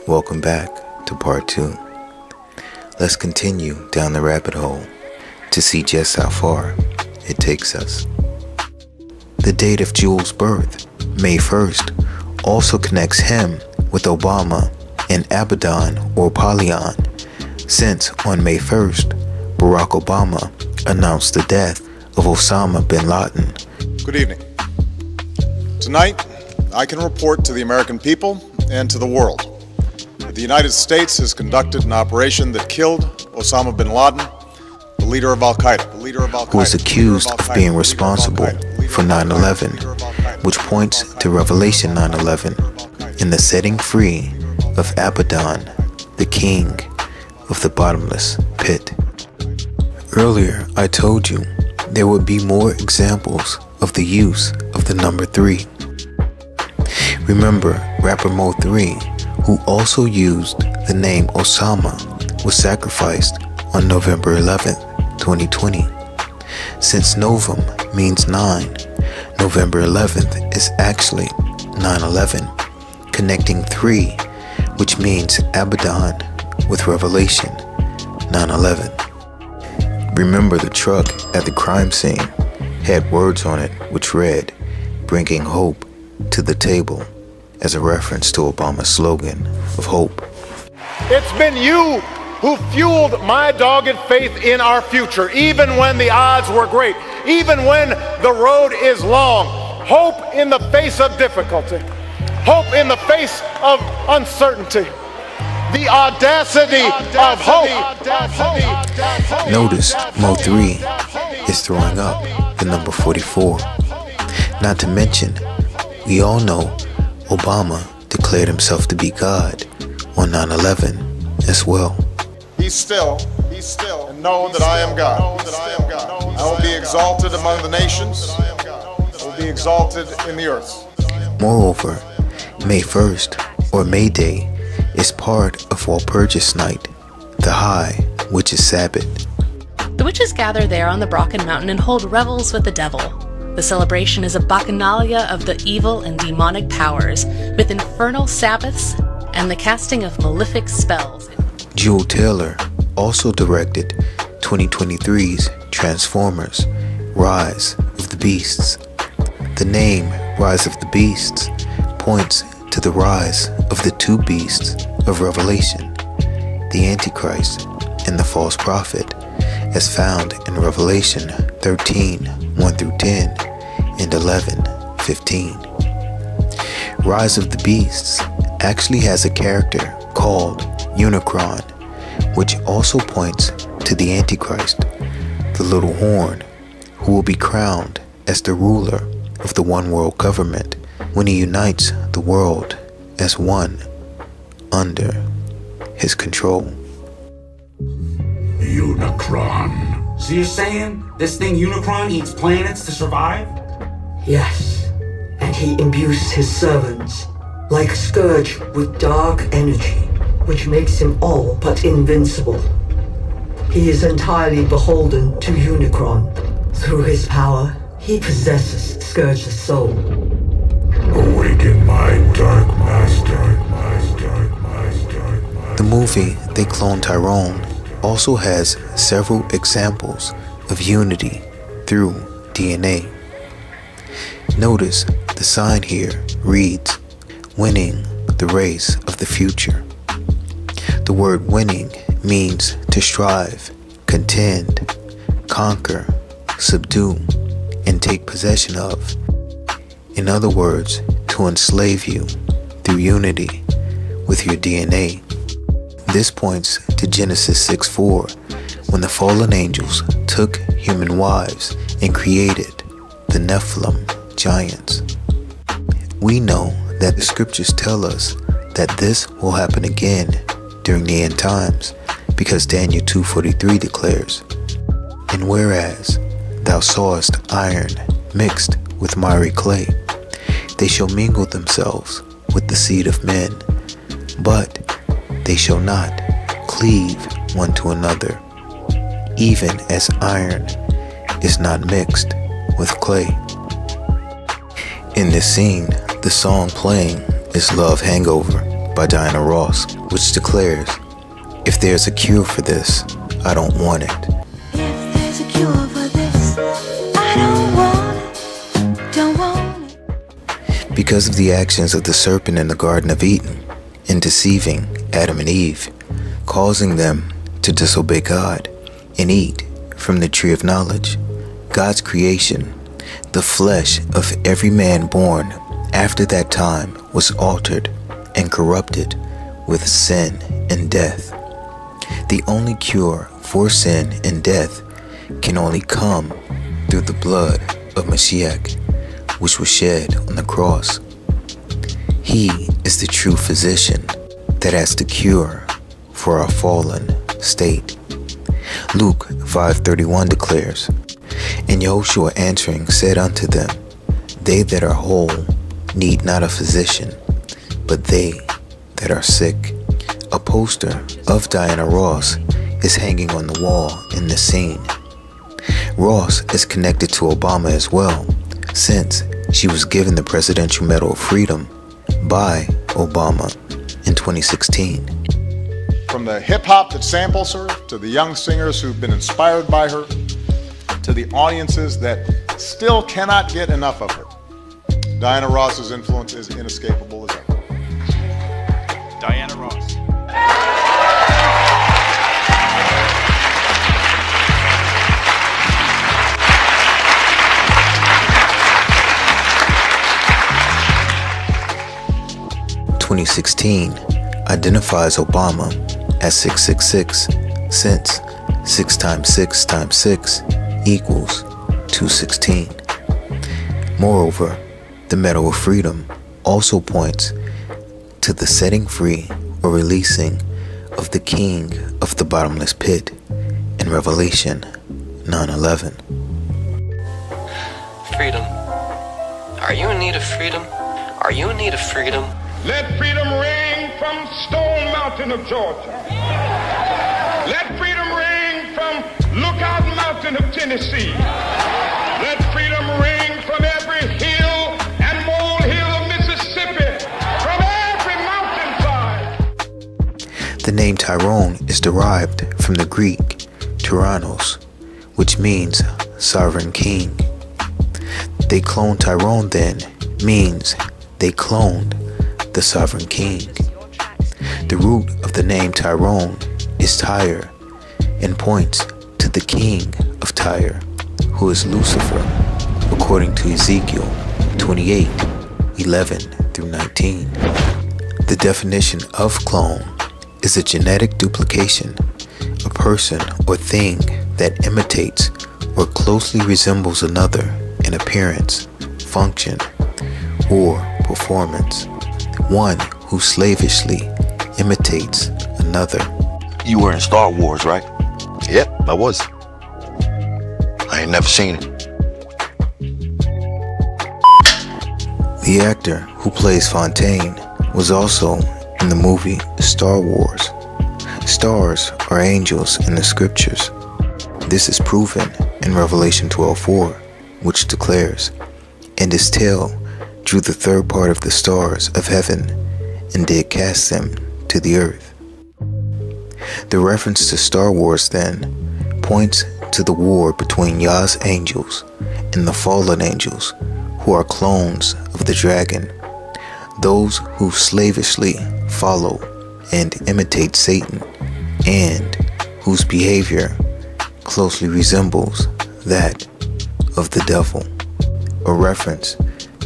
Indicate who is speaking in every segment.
Speaker 1: Welcome back to part 2. Let's continue down the rabbit hole to see just how far it takes us. The date of Jules' birth, May 1st, also connects him with Obama and Abaddon or Polyon, since on May 1st, Barack Obama announced the death of Osama bin Laden.
Speaker 2: Good evening. Tonight, I can report to the American people and to the world that the United States has conducted an operation that killed Osama bin Laden, the leader of Al-Qaeda,
Speaker 1: who was accused of being responsible for 9/11, which points to Revelation 9/11 in the setting free of Abaddon, the king of the bottomless pit. Earlier, I told you there would be more examples of the use of the number 3. Remember, rapper Mo3, who also used the name Osama, was sacrificed on November 11th, 2020. Since Novum means 9, November 11th is actually 9/11, connecting 3, which means Abaddon with Revelation 9/11. Remember, the truck at the crime scene had words on it which read, "Bringing hope to the table," as a reference to Obama's slogan of hope.
Speaker 3: It's been you who fueled my dogged faith in our future, even when the odds were great, even when the road is long. Hope in the face of difficulty, hope in the face of uncertainty, the audacity of hope.
Speaker 1: Notice Mo3 is throwing up the number 44. Not to mention, we all know Obama declared himself to be God on 9/11 as well.
Speaker 2: Be still, and know that I am God. I will be exalted among the nations. I will be exalted in the earth.
Speaker 1: Moreover, May 1st, or May Day, is part of Walpurgis Night, the high, which is Sabbath.
Speaker 4: The witches gather there on the Brocken Mountain and hold revels with the devil. The celebration is a bacchanalia of the evil and demonic powers, with infernal Sabbaths and the casting of malefic spells.
Speaker 1: Jewel Taylor also directed 2023's Transformers: Rise of the Beasts. The name Rise of the Beasts points to the rise of the 2 beasts of Revelation, the Antichrist and the false prophet, as found in Revelation 13:1-10 and 11:15. Rise of the Beasts actually has a character called Unicron, which also points to the Antichrist, the little horn, who will be crowned as the ruler of the one world government when he unites the world as one under his control.
Speaker 5: Unicron. So you're saying this thing Unicron eats planets to survive?
Speaker 6: Yes, and he imbues his servants like a scourge with dark energy, which makes him all but invincible. He is entirely beholden to Unicron. Through his power, he possesses Scourge's soul.
Speaker 5: Awaken my dark master.
Speaker 1: The movie They Cloned Tyrone also has several examples of unity through DNA. Notice the sign here reads, "Winning the race of the future." The word winning means to strive, contend, conquer, subdue, and take possession of. In other words, to enslave you through unity with your DNA. This points to Genesis 6:4, when the fallen angels took human wives and created the Nephilim giants. We know that the scriptures tell us that this will happen again during the end times, because Daniel 2:43 declares, "And whereas thou sawest iron mixed with miry clay, they shall mingle themselves with the seed of men, but they shall not cleave one to another, even as iron is not mixed with clay." In this scene, the song playing is Love Hangover by Diana Ross. which declares, if there's a cure for this, I don't want it.
Speaker 7: If there's a cure for this, I don't want it, don't want it.
Speaker 1: Because of the actions of the serpent in the Garden of Eden in deceiving Adam and Eve, causing them to disobey God and eat from the tree of knowledge, God's creation, the flesh of every man born after that time was altered and corrupted with sin and death. The only cure for sin and death can only come through the blood of Mashiach, which was shed on the cross. He is the true physician that has the cure for our fallen state. Luke 5:31 declares, and Yahushua answering said unto them, they that are whole need not a physician, but they that are sick. A poster of Diana Ross is hanging on the wall in the scene. Ross is connected to Obama as well, since she was given the Presidential Medal of Freedom by Obama in 2016.
Speaker 2: From the hip-hop that samples her, to the young singers who've been inspired by her, to the audiences that still cannot get enough of her, Diana Ross's influence is inescapable as ever.
Speaker 8: Diana Ross.
Speaker 1: (2016) identifies Obama as 666, since 6 times 6 times 6 equals 216. Moreover, the Medal of Freedom also points to the setting free or releasing of the king of the bottomless pit in Revelation 9:11.
Speaker 9: Freedom. Are you in need of freedom? Are you in need of freedom?
Speaker 10: Let freedom ring from Stone Mountain of Georgia. Let freedom ring from Lookout Mountain of Tennessee. Let freedom ring from every hill and molehill of Mississippi, from every mountainside.
Speaker 1: The name Tyrone is derived from the Greek Tyrannos, which means sovereign king. They cloned Tyrone then means they cloned the sovereign king. The root of the name Tyrone is Tyre and points to the king of Tyre, who is Lucifer, according to Ezekiel 28:11-19. The definition of clone is a genetic duplication, a person or thing that imitates or closely resembles another in appearance, function, or performance. One who slavishly imitates another.
Speaker 11: You were in Star Wars, right? Yep, I was. I ain't never seen it.
Speaker 1: The actor who plays Fontaine was also in the movie Star Wars. Stars are angels in the scriptures. This is proven in Revelation 12:4, which declares, and his tail drew the third part of the stars of heaven and did cast them to the earth. The reference to Star Wars then points to the war between Yah's angels and the fallen angels, who are clones of the dragon, those who slavishly follow and imitate Satan, and whose behavior closely resembles that of the devil. A reference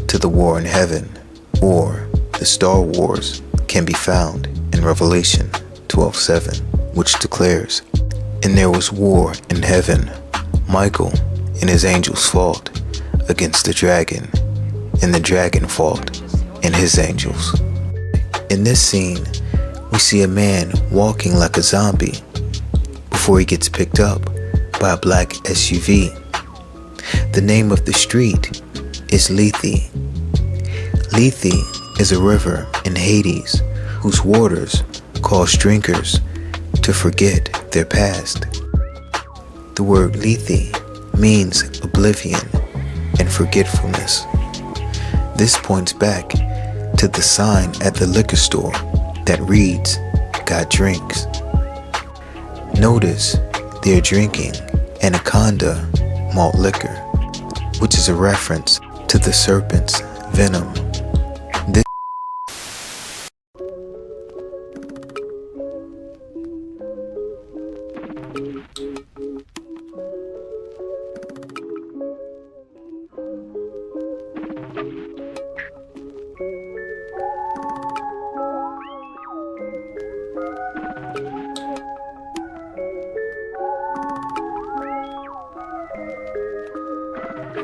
Speaker 1: to the war in heaven, or the Star Wars, can be found in Revelation 12:7, which declares, and there was war in heaven. Michael and his angels fought against the dragon, and the dragon fought and his angels. In this scene, we see a man walking like a zombie before he gets picked up by a black SUV. The name of the street is Lethe. Lethe is a river in Hades whose waters cause drinkers to forget their past. The word Lethe means oblivion and forgetfulness. This points back to the sign at the liquor store that reads, got drinks. Notice they're drinking Anaconda malt liquor, which is a reference to the serpent's venom. This